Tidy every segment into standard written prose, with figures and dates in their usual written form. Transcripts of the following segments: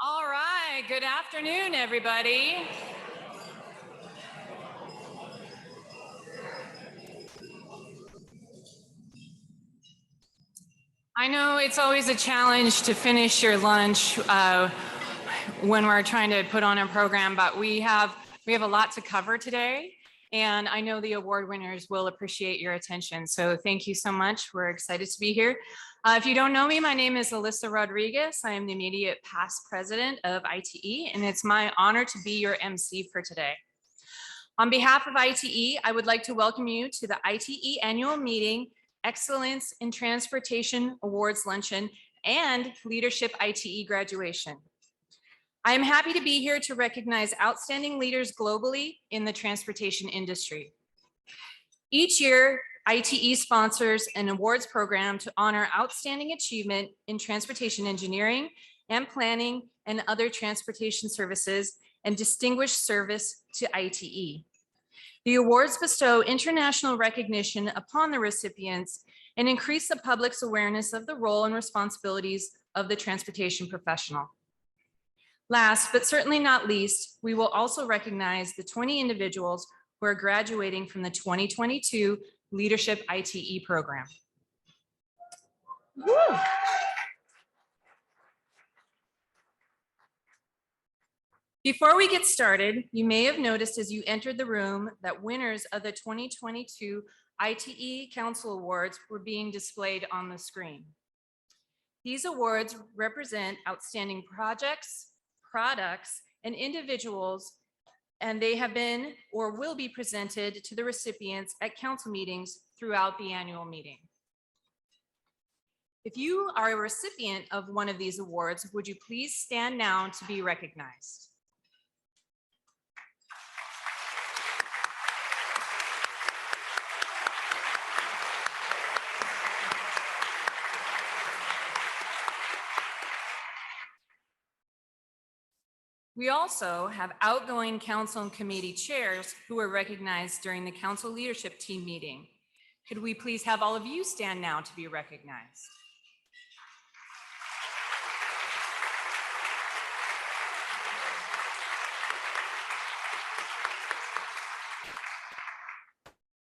All right, good afternoon, everybody. I know it's always a challenge to finish your lunch when we're trying to put on a program, but we have a lot to cover today, and I know the award winners will appreciate your attention. So thank you so much. We're excited to be here. If you don't know me, my name is Alyssa Rodriguez. I am the immediate past president of ITE, and it's my honor to be your MC for today. On behalf of ITE, I would like to welcome you to the ITE annual meeting, Excellence in Transportation Awards Luncheon, and Leadership ITE graduation. I am happy to be here to recognize outstanding leaders globally in the transportation industry. Each year, ITE sponsors an awards program to honor outstanding achievement in transportation engineering and planning and other transportation services and distinguished service to ITE. The awards bestow international recognition upon the recipients and increase the public's awareness of the role and responsibilities of the transportation professional. Last, but certainly not least, we will also recognize the 20 individuals who are graduating from the 2022 Leadership ITE program. Woo! Before we get started, you may have noticed as you entered the room that winners of the 2022 ITE Council Awards were being displayed on the screen. These awards represent outstanding projects, products, and individuals, and they have been or will be presented to the recipients at council meetings throughout the annual meeting. If you are a recipient of one of these awards, would you please stand now to be recognized? We also have outgoing council and committee chairs who were recognized during the council leadership team meeting. Could we please have all of you stand now to be recognized?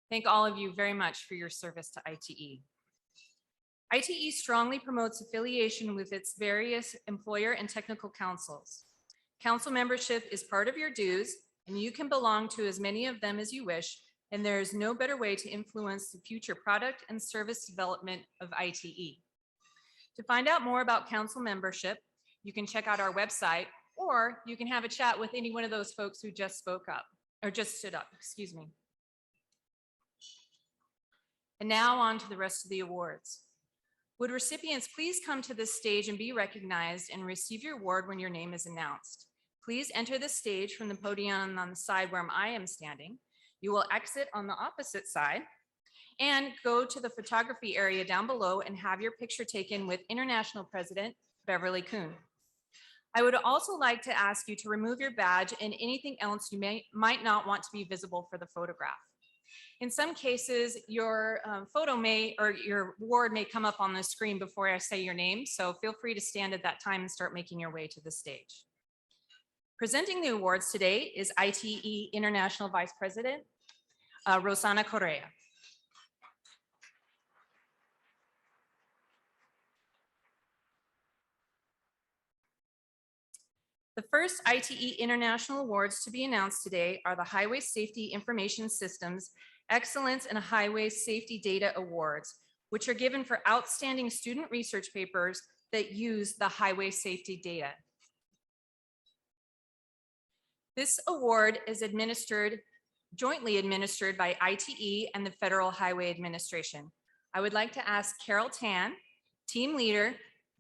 Thank all of you very much for your service to ITE. ITE strongly promotes affiliation with its various employer and technical councils. Council membership is part of your dues, and you can belong to as many of them as you wish, and there is no better way to influence the future product and service development of ITE. To find out more about council membership, you can check out our website, or you can have a chat with any one of those folks who just spoke up, or just stood up, excuse me. And now on to the rest of the awards. Would recipients please come to this stage and be recognized and receive your award when your name is announced? Please enter the stage from the podium on the side where I am standing. You will exit on the opposite side and go to the photography area down below and have your picture taken with International President Beverly Kuhn. I would also like to ask you to remove your badge and anything else you might not want to be visible for the photograph. In some cases, your photo or your award may come up on the screen before I say your name, so feel free to stand at that time and start making your way to the stage. Presenting the awards today is ITE International Vice President, Rosana Correa. The first ITE International Awards to be announced today are the Highway Safety Information Systems Excellence in Highway Safety Data Awards, which are given for outstanding student research papers that use the highway safety data. This award is jointly administered by ITE and the Federal Highway Administration. I would like to ask Carol Tan, Team Leader,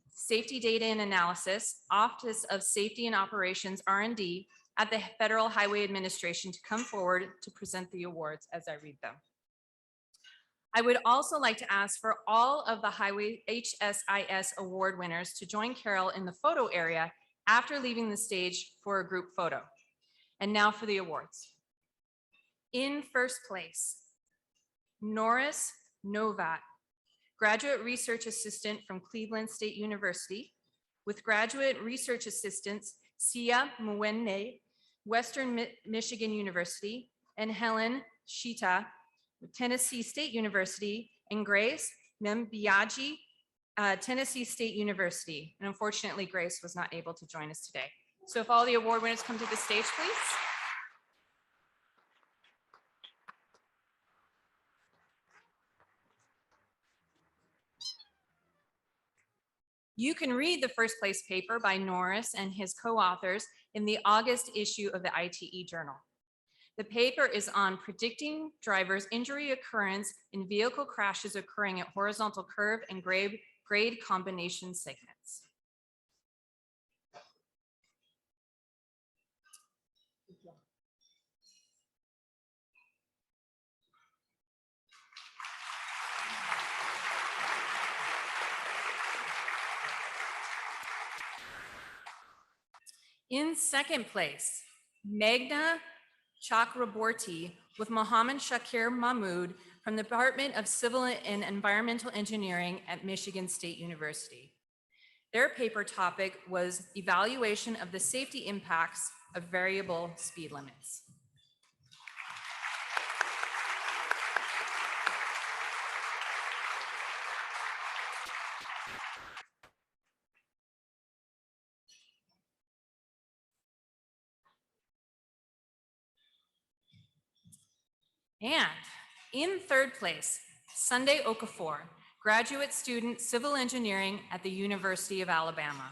Safety Data and Analysis, Office of Safety and Operations R&D at the Federal Highway Administration to come forward to present the awards as I read them. I would also like to ask for all of the Highway HSIS award winners to join Carol in the photo area after leaving the stage for a group photo. And now for the awards. In first place, Norris Novat, Graduate Research Assistant from Cleveland State University, with graduate research assistants Sia Mwene, Western Michigan University, and Helen Shita, Tennessee State University, and Grace Membiaji, Tennessee State University. And unfortunately, Grace was not able to join us today. So if all the award winners come to the stage, please. You can read the first place paper by Norris and his co-authors in the August issue of the ITE Journal. The paper is on predicting drivers' injury occurrence in vehicle crashes occurring at horizontal curve and grade combination segments. In second place, Meghna Chakraborty with Mohammed Shakir Mahmood from the Department of Civil and Environmental Engineering at Michigan State University. Their paper topic was evaluation of the safety impacts of variable speed limits. And in third place, Sunday Okafor, graduate student civil engineering at the University of Alabama.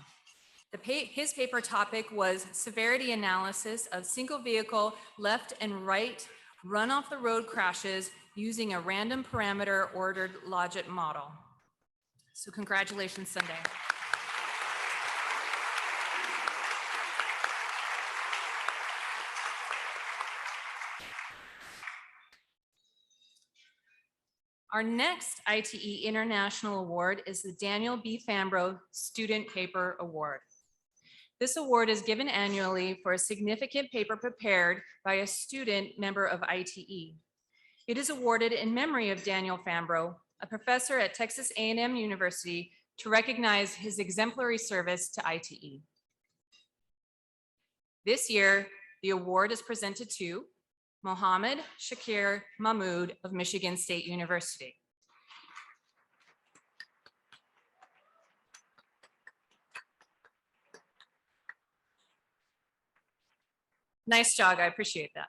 His paper topic was severity analysis of single vehicle left and right run off the road crashes using a random parameter ordered logic model. So congratulations, Sunday. Our next ITE International Award is the Daniel B. Fambro Student Paper Award. This award is given annually for a significant paper prepared by a student member of ITE. It is awarded in memory of Daniel Fambro, a professor at Texas A&M University, to recognize his exemplary service to ITE. This year, the award is presented to Mohammed Shakir Mahmood of Michigan State University. Nice job, I appreciate that.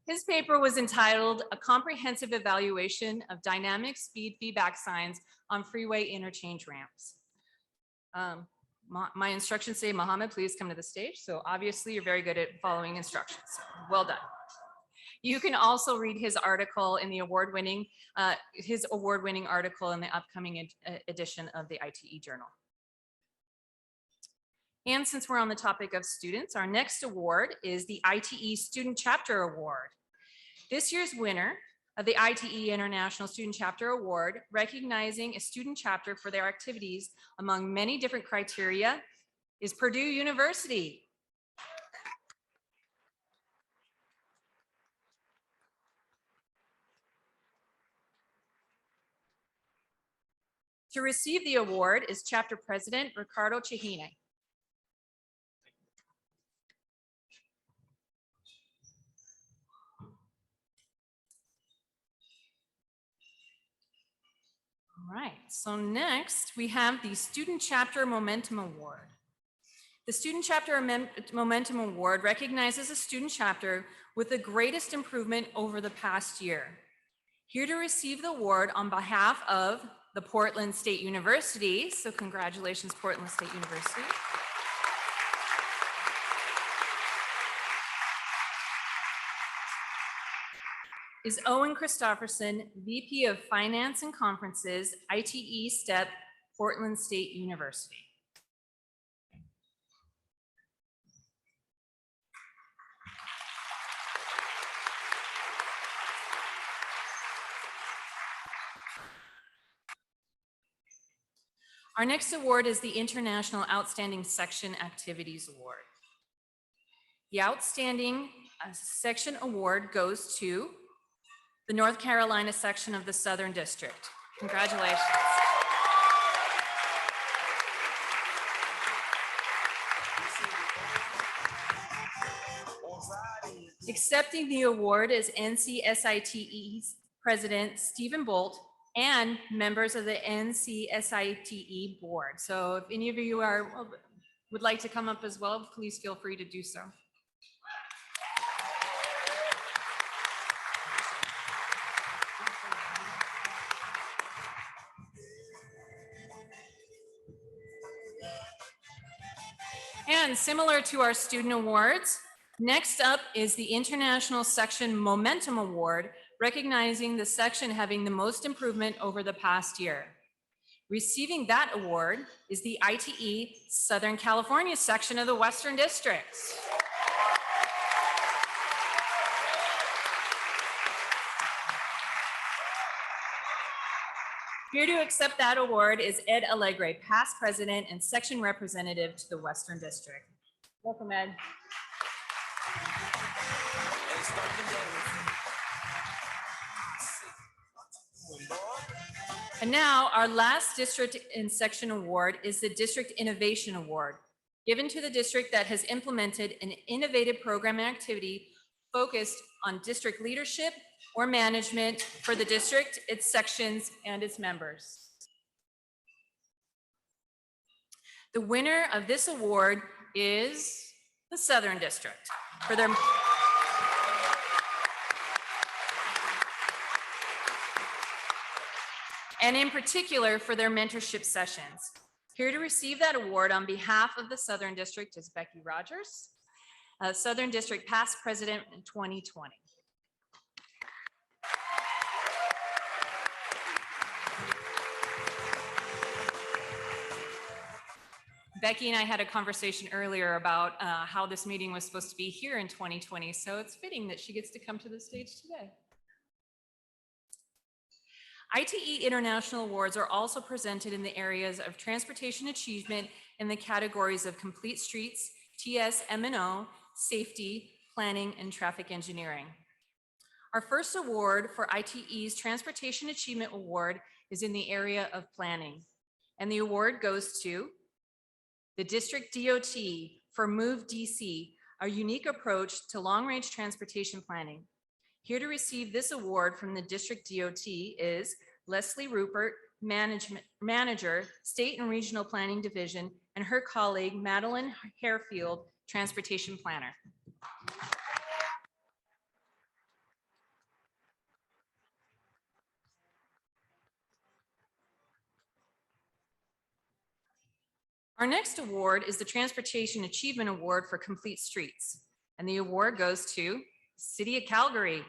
His paper was entitled A Comprehensive Evaluation of Dynamic Speed Feedback Signs on Freeway Interchange Ramps. My instructions say, Mohammed, please come to the stage. So obviously you're very good at following instructions. Well done. You can also read his article in the award-winning article in the upcoming edition of the ITE Journal. And since we're on the topic of students, our next award is the ITE Student Chapter Award. This year's winner of the ITE International Student Chapter Award, recognizing a student chapter for their activities among many different criteria, is Purdue University. To receive the award is Chapter President Ricardo Chihine. All right, so next we have the Student Chapter Momentum Award. The Student Chapter Momentum Award recognizes a student chapter with the greatest improvement over the past year. Here to receive the award on behalf of the Portland State University, so congratulations, Portland State University. Is Owen Christopherson, VP of Finance and Conferences, ITE-STEP, Portland State University. Our next award is the International Outstanding Section Activities Award. The Outstanding Section Award goes to the North Carolina section of the Southern District. Congratulations. Accepting the award is NCSITE's President Stephen Bolt and members of the NCSITE board. So if any of you would like to come up as well, please feel free to do so. And similar to our student awards, next up is the International Section Momentum Award, recognizing the section having the most improvement over the past year. Receiving that award is the ITE Southern California section of the Western District. Here to accept that award is Ed Alegre, past president and section representative to the Western District. Welcome, Ed. And now our last district and section award is the District Innovation Award, given to the district that has implemented an innovative program and activity focused on district leadership or management for the district, its sections, and its members. The winner of this award is the Southern District for their and in particular for their mentorship sessions. Here to receive that award on behalf of the Southern District is Becky Rogers, Southern District past president in 2020. Becky and I had a conversation earlier about how this meeting was supposed to be here in 2020, so it's fitting that she gets to come to the stage today. ITE International Awards are also presented in the areas of transportation achievement in the categories of complete streets, TS-M&O, safety, planning, and traffic engineering. Our first award for ITE's Transportation Achievement Award is in the area of planning, and the award goes to the District DOT for Move DC, a unique approach to long-range transportation planning. Here to receive this award from the District DOT is Leslie Rupert, Manager, State and Regional Planning Division, and her colleague, Madeline Harefield, Transportation Planner. Our next award is the Transportation Achievement Award for Complete Streets, and the award goes to City of Calgary.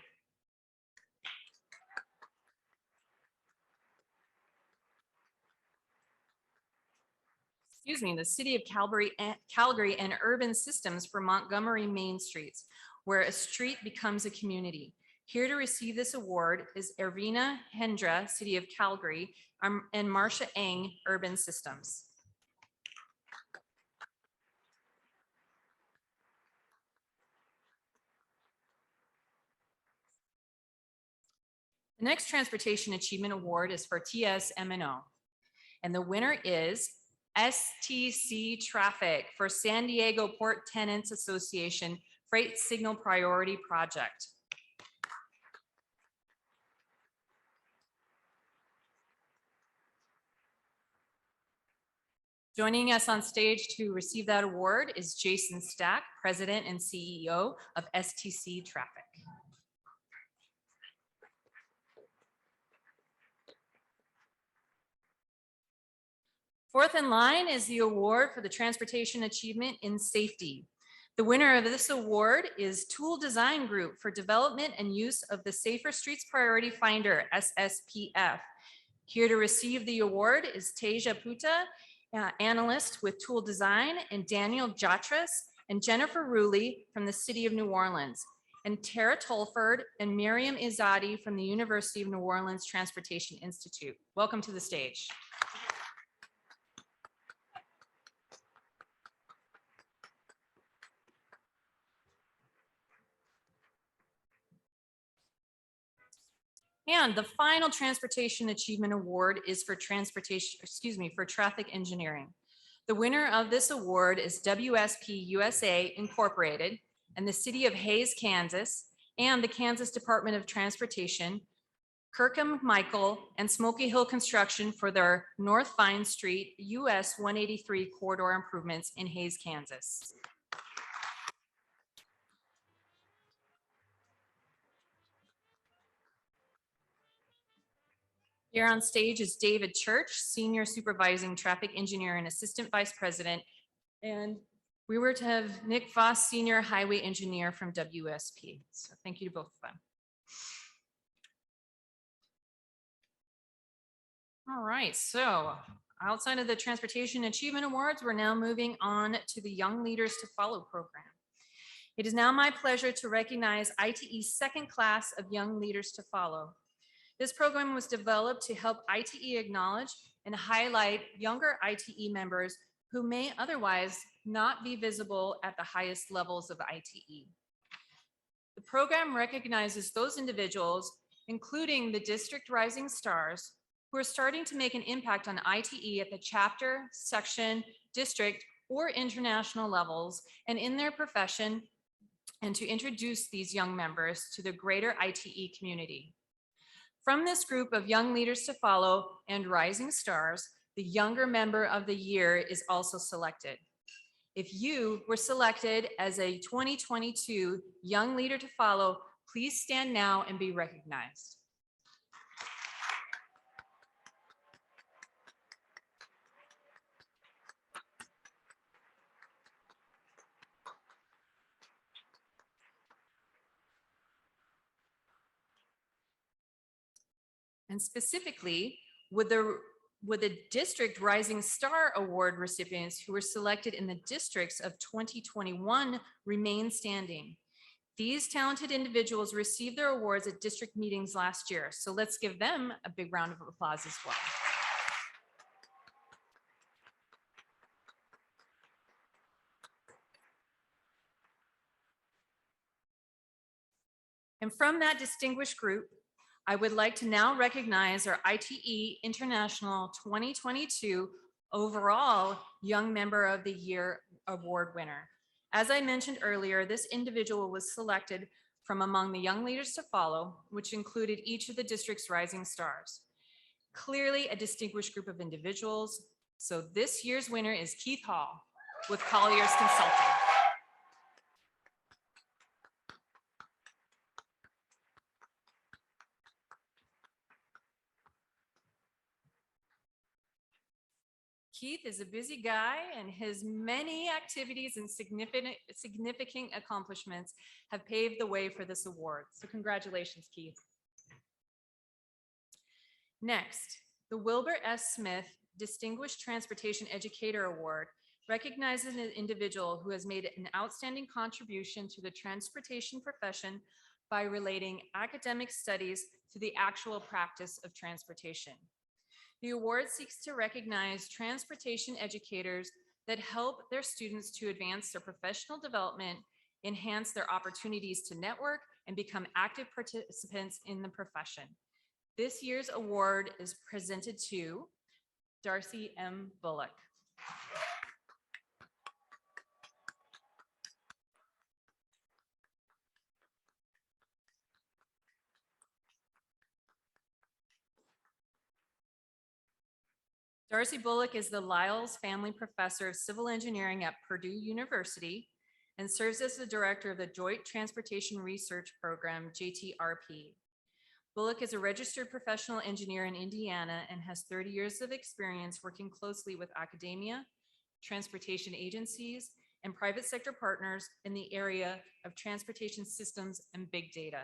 The City of Calgary and Urban Systems for Montgomery Main Streets, where a street becomes a community. Here to receive this award is Ervina Hendra, City of Calgary, and Marcia Eng, Urban Systems. The next Transportation Achievement Award is for TS-M&O, and the winner is STC Traffic for San Diego Port Tenants Association Freight Signal Priority Project. Joining us on stage to receive that award is Jason Stack, President and CEO of STC Traffic. Fourth in line is the award for the Transportation Achievement in Safety. The winner of this award is Tool Design Group for development and use of the Safer Streets Priority Finder, SSPF. Here to receive the award is Teja Puta, analyst with Tool Design, and Daniel Jatras and Jennifer Ruley from the City of New Orleans, and Tara Tolford and Miriam Izadi from the University of New Orleans Transportation Institute. Welcome to the stage. And the final Transportation Achievement Award is for traffic engineering. The winner of this award is WSP USA Incorporated, and the City of Hays, Kansas, and the Kansas Department of Transportation, Kirkham Michael, and Smoky Hill Construction for their North Vine Street US 183 corridor improvements in Hays, Kansas. Here on stage is David Church, Senior Supervising Traffic Engineer and Assistant Vice President. And we were to have Nick Voss, Senior Highway Engineer from WSP. So thank you to both of them. All right, so outside of the Transportation Achievement Awards, we're now moving on to the Young Leaders to Follow program. It is now my pleasure to recognize ITE's second class of Young Leaders to Follow. This program was developed to help ITE acknowledge and highlight younger ITE members who may otherwise not be visible at the highest levels of ITE. The program recognizes those individuals, including the District Rising Stars, who are starting to make an impact on ITE at the chapter, section, district, or international levels and in their profession, and to introduce these young members to the greater ITE community. From this group of Young Leaders to Follow and Rising Stars, the Younger Member of the Year is also selected. If you were selected as a 2022 Young Leader to Follow, please stand now and be recognized. And specifically, would the District Rising Star Award recipients who were selected in the districts of 2021 remain standing? These talented individuals received their awards at district meetings last year, so let's give them a big round of applause as well. And from that distinguished group, I would like to now recognize our ITE International 2022 overall Young Member of the Year award winner. As I mentioned earlier, this individual was selected from among the Young Leaders to Follow, which included each of the district's Rising Stars. Clearly a distinguished group of individuals. So this year's winner is Keith Hall with Collier's Consulting. Keith is a busy guy, and his many activities and significant accomplishments have paved the way for this award. So congratulations, Keith. Next, the Wilbur S. Smith Distinguished Transportation Educator Award recognizes an individual who has made an outstanding contribution to the transportation profession by relating academic studies to the actual practice of transportation. The award seeks to recognize transportation educators that help their students to advance their professional development, enhance their opportunities to network, and become active participants in the profession. This year's award is presented to Darcy M. Bullock. Darcy Bullock is the Lyles Family Professor of Civil Engineering at Purdue University and serves as the director of the Joint Transportation Research Program, JTRP. Bullock is a registered professional engineer in Indiana and has 30 years of experience working closely with academia, transportation agencies, and private sector partners in the area of transportation systems and big data.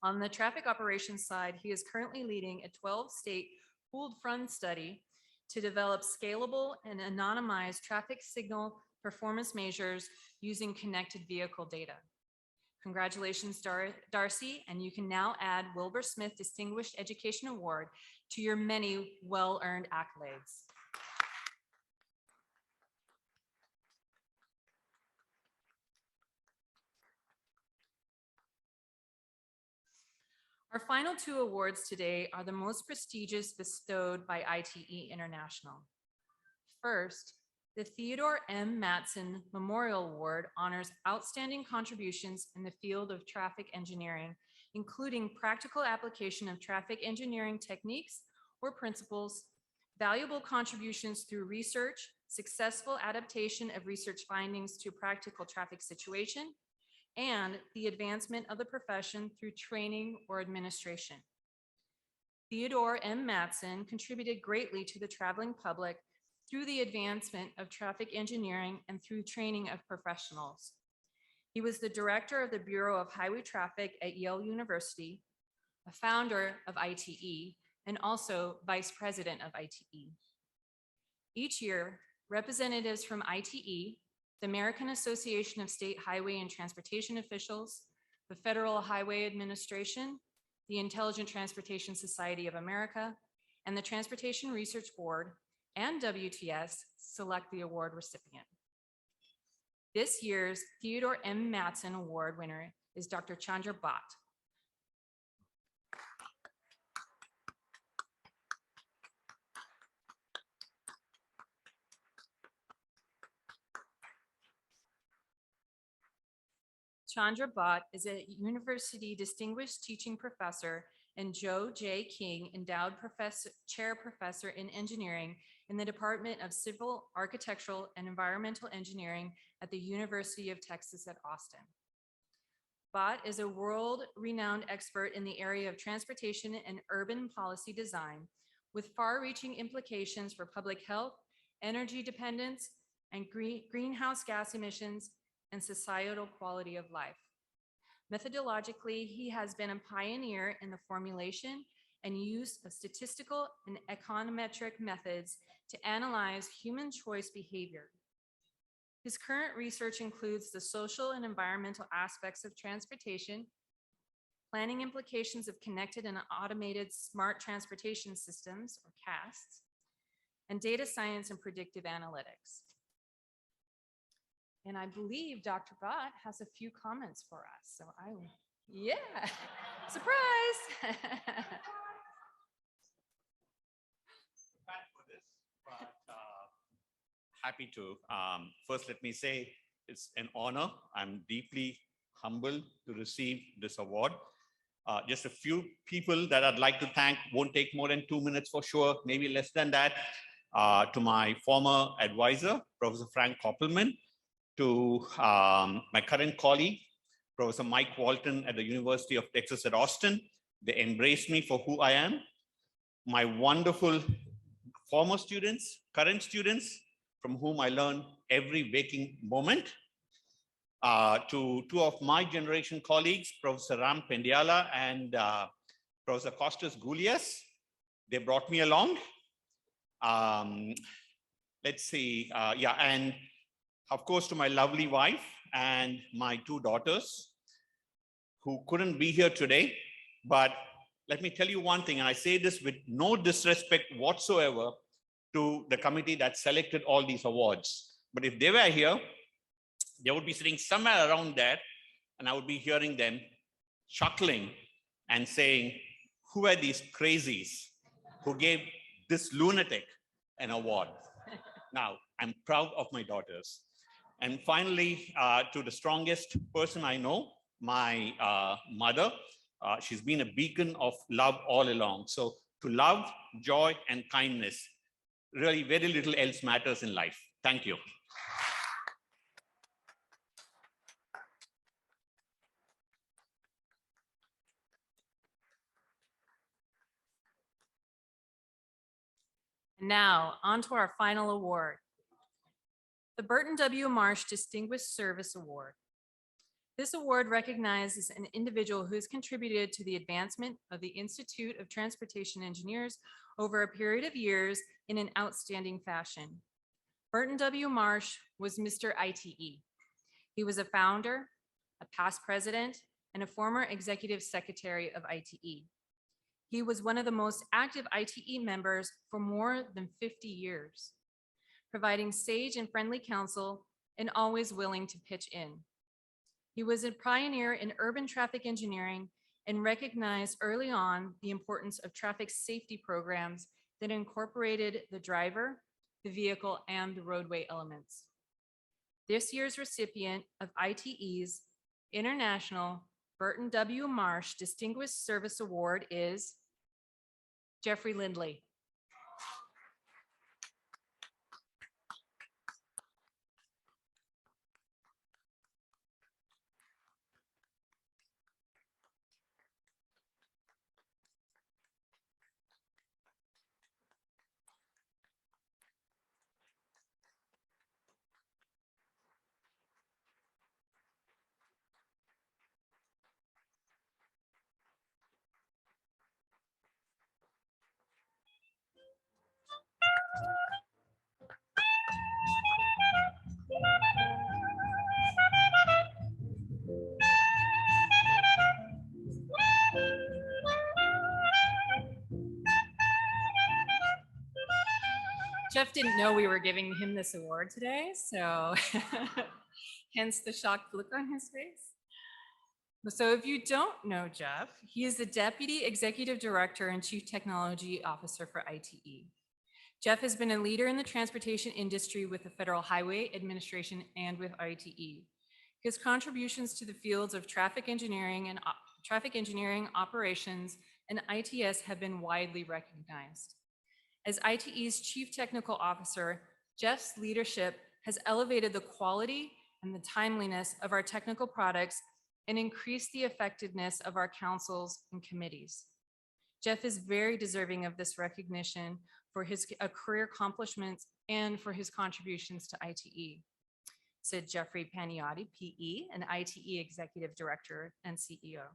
On the traffic operations side, he is currently leading a 12-state pooled fund study to develop scalable and anonymized traffic signal performance measures using connected vehicle data. Congratulations, Darcy, and you can now add Wilbur Smith Distinguished Education Award to your many well-earned accolades. Our final two awards today are the most prestigious bestowed by ITE International. First, The Theodore M. Matson Memorial Award honors outstanding contributions in the field of traffic engineering, including practical application of traffic engineering techniques or principles, valuable contributions through research, successful adaptation of research findings to practical traffic situation, and the advancement of the profession through training or administration. Theodore M. Matson contributed greatly to the traveling public through the advancement of traffic engineering and through training of professionals. He was the director of the Bureau of Highway Traffic at Yale University, a founder of ITE, and also vice president of ITE. Each year, representatives from ITE, the American Association of State Highway and Transportation Officials, the Federal Highway Administration, the Intelligent Transportation Society of America, and the Transportation Research Board and WTS select the award recipient. This year's Theodore M. Matson Award winner is Dr. Chandra Bhatt. Chandra Bhatt is a university distinguished teaching professor and Joe J. King Endowed Chair Professor in Engineering in the Department of Civil, Architectural, and Environmental Engineering at the University of Texas at Austin. Bhatt is a world-renowned expert in the area of transportation and urban policy design, with far-reaching implications for public health, energy dependence, and greenhouse gas emissions, and societal quality of life. Methodologically, he has been a pioneer in the formulation and use of statistical and econometric methods to analyze human choice behavior. His current research includes the social and environmental aspects of transportation, planning implications of connected and automated smart transportation systems, or CASTs, and data science and predictive analytics. And I believe Dr. Bhatt has a few comments for us. So yeah, surprise. Happy to. First, let me say it's an honor. I'm deeply humbled to receive this award. Just a few people that I'd like to thank, won't take more than 2 minutes for sure, maybe less than that. To my former advisor, Professor Frank Koppelman, to my current colleague, Professor Mike Walton at the University of Texas at Austin. They embraced me for who I am. My wonderful former students, current students, from whom I learn every waking moment. To two of my generation colleagues, Professor Ram Pendiala and Professor Costas Goulias. They brought me along. Let's see, yeah, and of course, to my lovely wife and my 2 daughters who couldn't be here today. But let me tell you one thing, and I say this with no disrespect whatsoever to the committee that selected all these awards. But if they were here, they would be sitting somewhere around there, and I would be hearing them chuckling and saying, who are these crazies who gave this lunatic an award? Now, I'm proud of my daughters. And finally, to the strongest person I know, my mother. She's been a beacon of love all along. So to love, joy, and kindness, really very little else matters in life. Thank you. Now, on to our final award. The Burton W. Marsh Distinguished Service Award. This award recognizes an individual who has contributed to the advancement of the Institute of Transportation Engineers over a period of years in an outstanding fashion. Burton W. Marsh was Mr. ITE. He was a founder, a past president, and a former executive secretary of ITE. He was one of the most active ITE members for more than 50 years. Providing sage and friendly counsel and always willing to pitch in. He was a pioneer in urban traffic engineering and recognized early on the importance of traffic safety programs that incorporated the driver, the vehicle, and the roadway elements. This year's recipient of ITE's International Burton W. Marsh Distinguished Service Award is Jeffrey Lindley. Jeff didn't know we were giving him this award today, so hence the shocked look on his face. So if you don't know Jeff, he is the Deputy Executive Director and Chief Technology Officer for ITE. Jeff has been a leader in the transportation industry with the Federal Highway Administration and with ITE. His contributions to the fields of traffic engineering, operations, and ITS have been widely recognized. As ITE's Chief Technical Officer, Jeff's leadership has elevated the quality and the timeliness of our technical products and increased the effectiveness of our councils and committees. Jeff is very deserving of this recognition for his career accomplishments and for his contributions to ITE, said Jeffrey Paniotti, PE, an ITE Executive Director and CEO.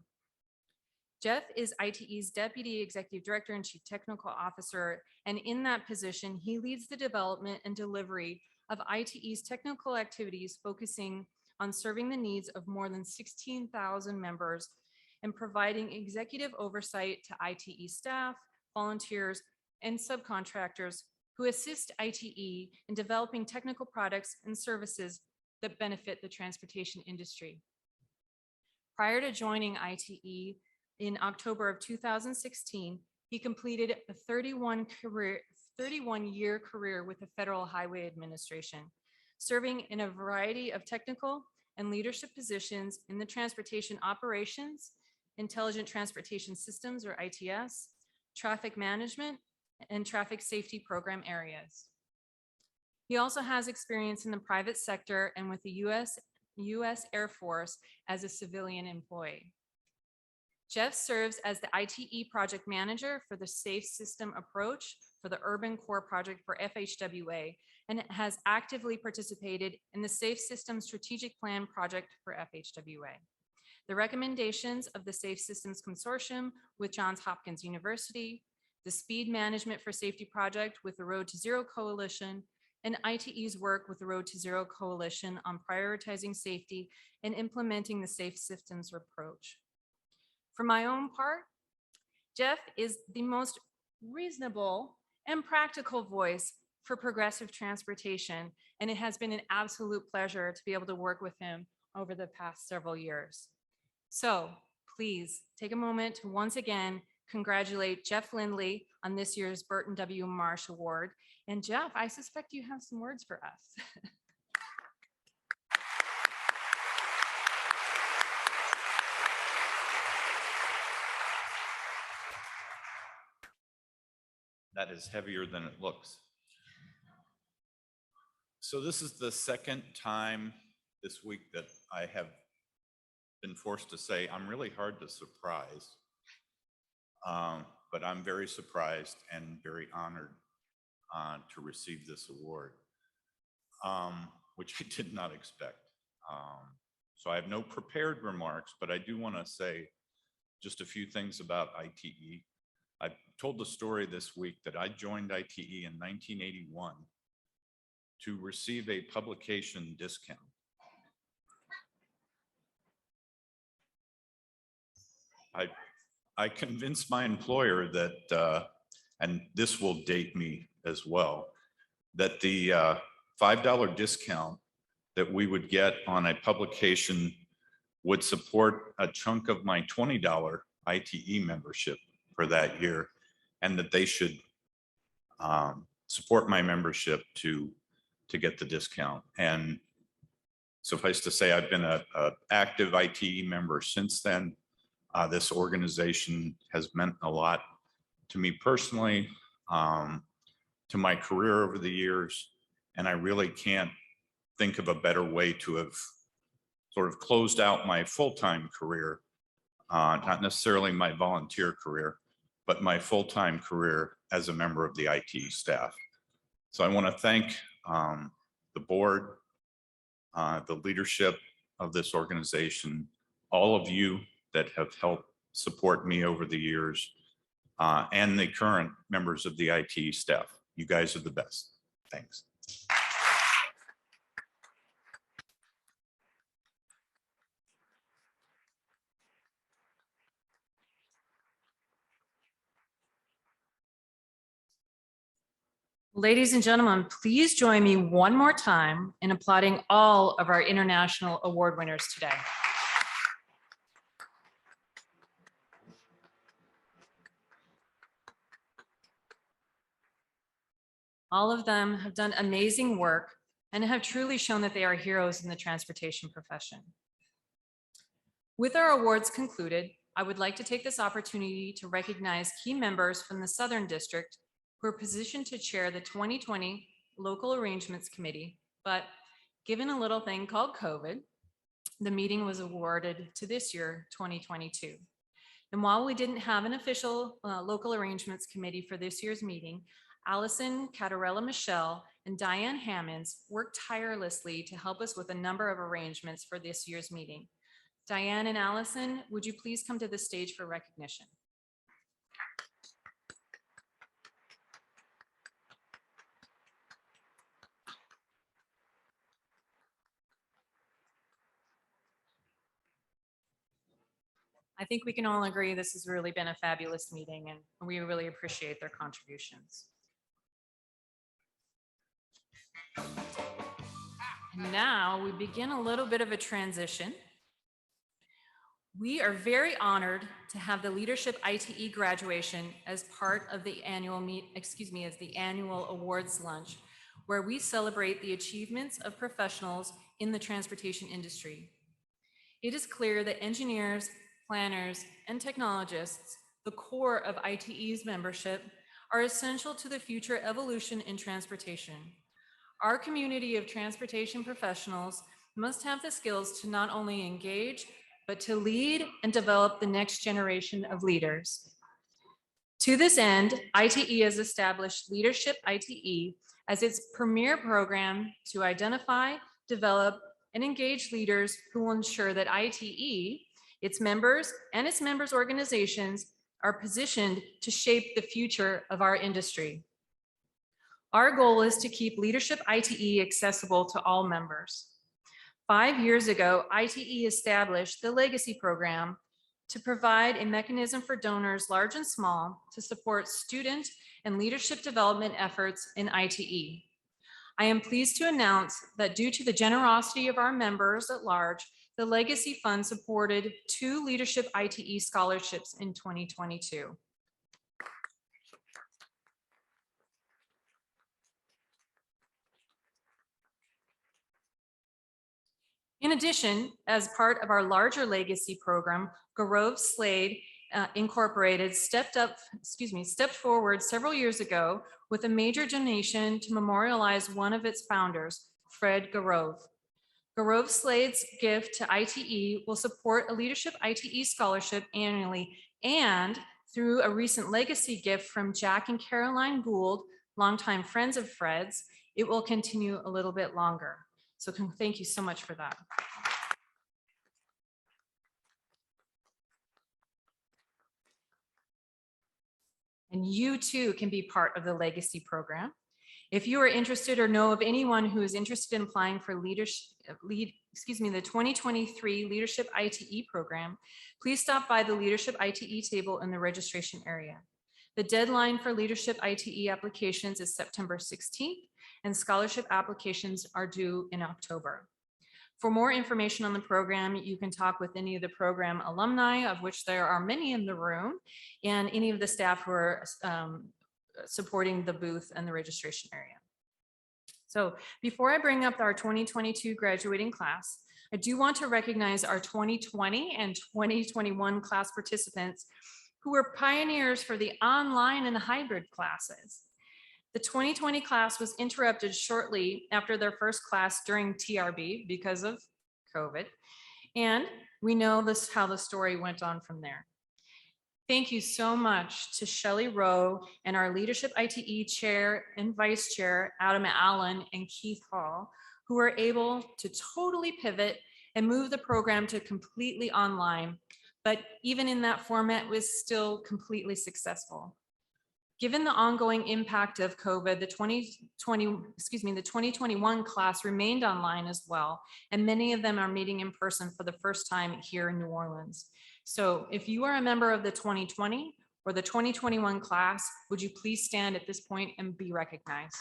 Jeff is ITE's Deputy Executive Director and Chief Technical Officer, and in that position, he leads the development and delivery of ITE's technical activities focusing on serving the needs of more than 16,000 members and providing executive oversight to ITE staff, volunteers, and subcontractors who assist ITE in developing technical products and services that benefit the transportation industry. Prior to joining ITE, in October of 2016, he completed a 31-year career with the Federal Highway Administration, serving in a variety of technical and leadership positions in the transportation operations, intelligent transportation systems or ITS, traffic management, and traffic safety program areas. He also has experience in the private sector and with the US Air Force as a civilian employee. Jeff serves as the ITE project manager for the Safe System Approach for the Urban Core Project for FHWA and has actively participated in the Safe System Strategic Plan project for FHWA. The recommendations of the Safe Systems Consortium with Johns Hopkins University, the Speed Management for Safety project with the Road to Zero Coalition, and ITE's work with the Road to Zero Coalition on prioritizing safety and implementing the Safe Systems approach. For my own part, Jeff is the most reasonable and practical voice for progressive transportation, and it has been an absolute pleasure to be able to work with him over the past several years. So please take a moment to once again congratulate Jeff Lindley on this year's Burton W. Marsh Award. And Jeff, I suspect you have some words for us. That is heavier than it looks. So this is the second time this week that I have been forced to say I'm really hard to surprise, but I'm very surprised and very honored to receive this award, which I did not expect. So I have no prepared remarks, but I do want to say just a few things about ITE. I told the story this week that I joined ITE in 1981 to receive a publication discount. I convinced my employer that, and this will date me as well, that the $5 discount that we would get on a publication would support a chunk of my $20 ITE membership for that year, and that they should support my membership to get the discount. And suffice to say, I've been a active ITE member since then. This organization has meant a lot to me personally, to my career over the years. And I really can't think of a better way to have sort of closed out my full-time career, not necessarily my volunteer career, but my full-time career as a member of the ITE staff. So I want to thank the board, the leadership of this organization, all of you that have helped support me over the years, and the current members of the ITE staff. You guys are the best. Thanks. Ladies and gentlemen, please join me one more time in applauding all of our international award winners today. All of them have done amazing work and have truly shown that they are heroes in the transportation profession. With our awards concluded, I would like to take this opportunity to recognize key members from the Southern District who are positioned to chair the 2020 Local Arrangements Committee, but given a little thing called COVID, the meeting was awarded to this year, 2022. And while we didn't have an official Local Arrangements Committee for this year's meeting, Allison Catarella-Michelle and Diane Hammonds worked tirelessly to help us with a number of arrangements for this year's meeting. Diane and Allison, would you please come to the stage for recognition? I think we can all agree this has really been a fabulous meeting and we really appreciate their contributions. Now we begin a little bit of a transition. We are very honored to have the Leadership ITE graduation as part of the annual Awards Lunch, where we celebrate the achievements of professionals in the transportation industry. It is clear that engineers, planners, and technologists, the core of ITE's membership, are essential to the future evolution in transportation. Our community of transportation professionals must have the skills to not only engage, but to lead and develop the next generation of leaders. To this end, ITE has established Leadership ITE as its premier program to identify, develop, and engage leaders who will ensure that ITE, its members, and its members' organizations are positioned to shape the future of our industry. Our goal is to keep Leadership ITE accessible to all members. 5 years ago, ITE established the Legacy Program to provide a mechanism for donors large and small to support student and leadership development efforts in ITE. I am pleased to announce that due to the generosity of our members at large, the Legacy Fund supported 2 Leadership ITE scholarships in 2022. In addition, as part of our larger legacy program, Garove Slade Incorporated stepped forward several years ago with a major donation to memorialize one of its founders, Fred Garove. Garove Slade's gift to ITE will support a Leadership ITE scholarship annually, and through a recent legacy gift from Jack and Caroline Gould, longtime friends of Fred's, it will continue a little bit longer. So thank you so much for that. And you too can be part of the Legacy Program. If you are interested or know of anyone who is interested in applying for the 2023 Leadership ITE program, please stop by the Leadership ITE table in the registration area. The deadline for Leadership ITE applications is September 16th, and scholarship applications are due in October. For more information on the program, you can talk with any of the program alumni, of which there are many in the room, and any of the staff who are supporting the booth and the registration area. So before I bring up our 2022 graduating class, I do want to recognize our 2020 and 2021 class participants who were pioneers for the online and hybrid classes. The 2020 class was interrupted shortly after their first class during TRB because of COVID. And we know this how the story went on from there. Thank you so much to Shelley Rowe and our Leadership ITE Chair and Vice Chair, Adam Allen and Keith Hall, who were able to totally pivot and move the program to completely online. But even in that format, it was still completely successful. Given the ongoing impact of COVID, the 2021 class remained online as well, and many of them are meeting in person for the first time here in New Orleans. So if you are a member of the 2020 or the 2021 class, would you please stand at this point and be recognized?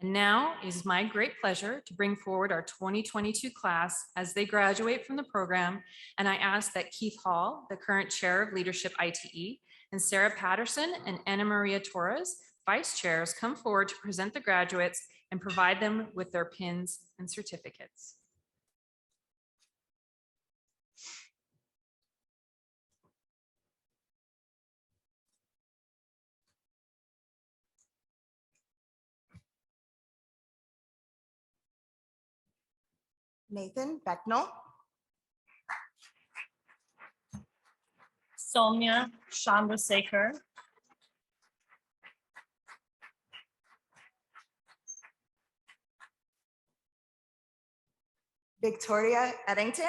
And now it is my great pleasure to bring forward our 2022 class as they graduate from the program. And I ask that Keith Hall, the current chair of Leadership ITE, and Sarah Patterson and Ana Maria Torres, vice chairs, come forward to present the graduates and provide them with their pins and certificates. Nathan Becknell, Soumya Chandrasekhar, Victoria Eddington,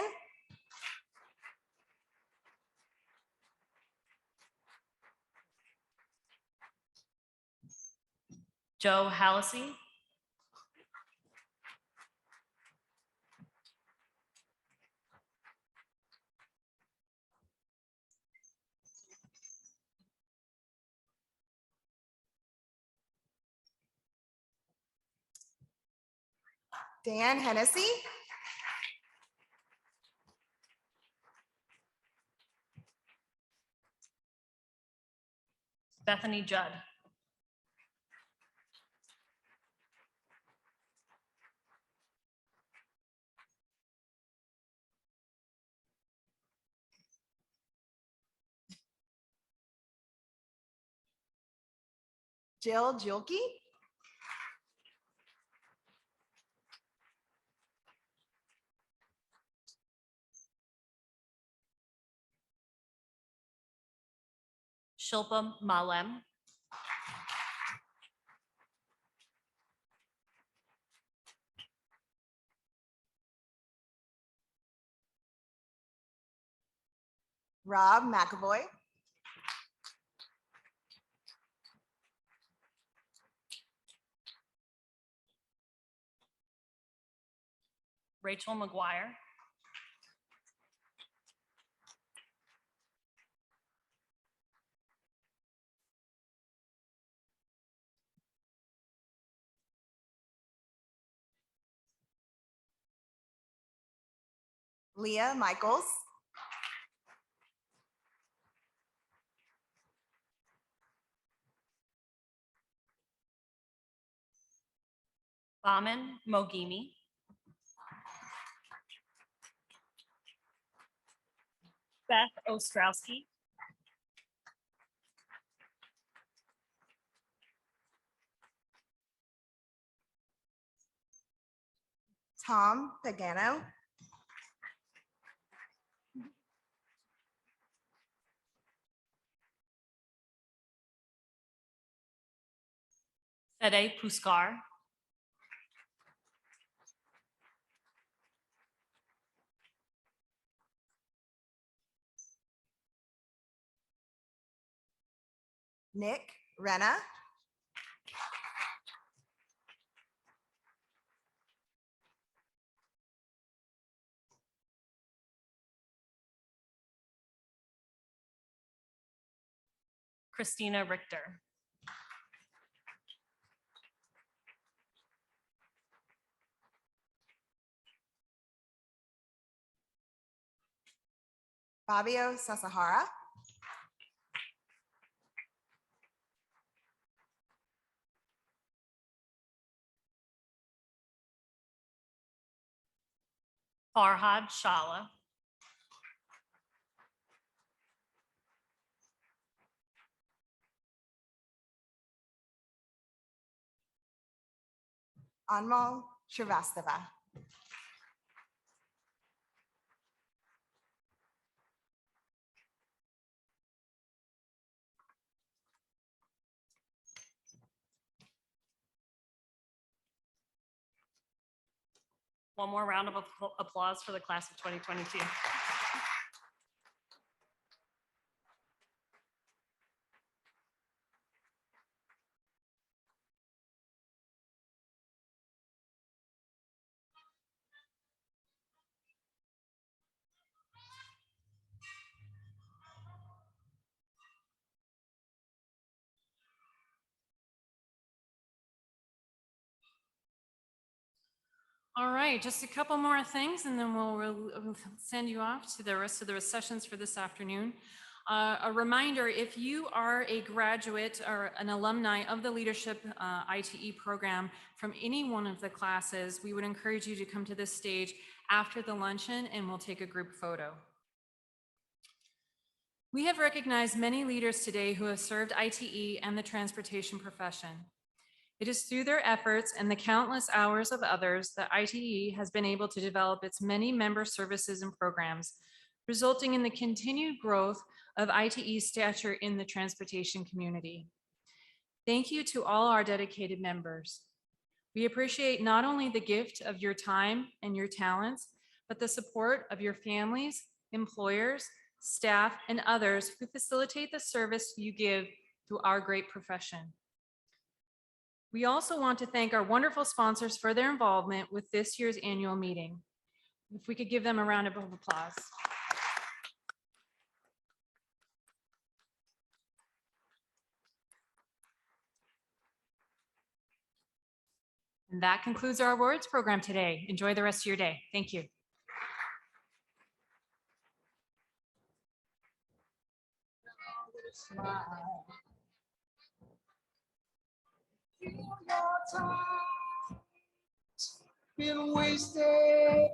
Joe Hallisey, Dan Hennessy, Bethany Judd, Jill Julke, Shilpa Malem, Rob McAvoy, Rachel McGuire, Leah Michaels, Baman Mogimi, Beth Ostrowski, Tom Pagano, Fede Puskar, Nick Renna, Christina Richter, Fabio Sasahara. Farhad Shala. Anmol Srivastava. One more round of applause for the class of 2022. All right, just a couple more things and then we'll send you off to the rest of the sessions for this afternoon. A reminder, if you are a graduate or an alumni of the Leadership ITE program from any one of the classes, we would encourage you to come to this stage after the luncheon and we'll take a group photo. We have recognized many leaders today who have served ITE and the transportation profession. It is through their efforts and the countless hours of others that ITE has been able to develop its many member services and programs, resulting in the continued growth of ITE's stature in the transportation community. Thank you to all our dedicated members. We appreciate not only the gift of your time and your talents, but the support of your families, employers, staff, and others who facilitate the service you give to our great profession. We also want to thank our wonderful sponsors for their involvement with this year's annual meeting. If we could give them a round of applause. And that concludes our awards program today. Enjoy the rest of your day. Thank you. Been wasted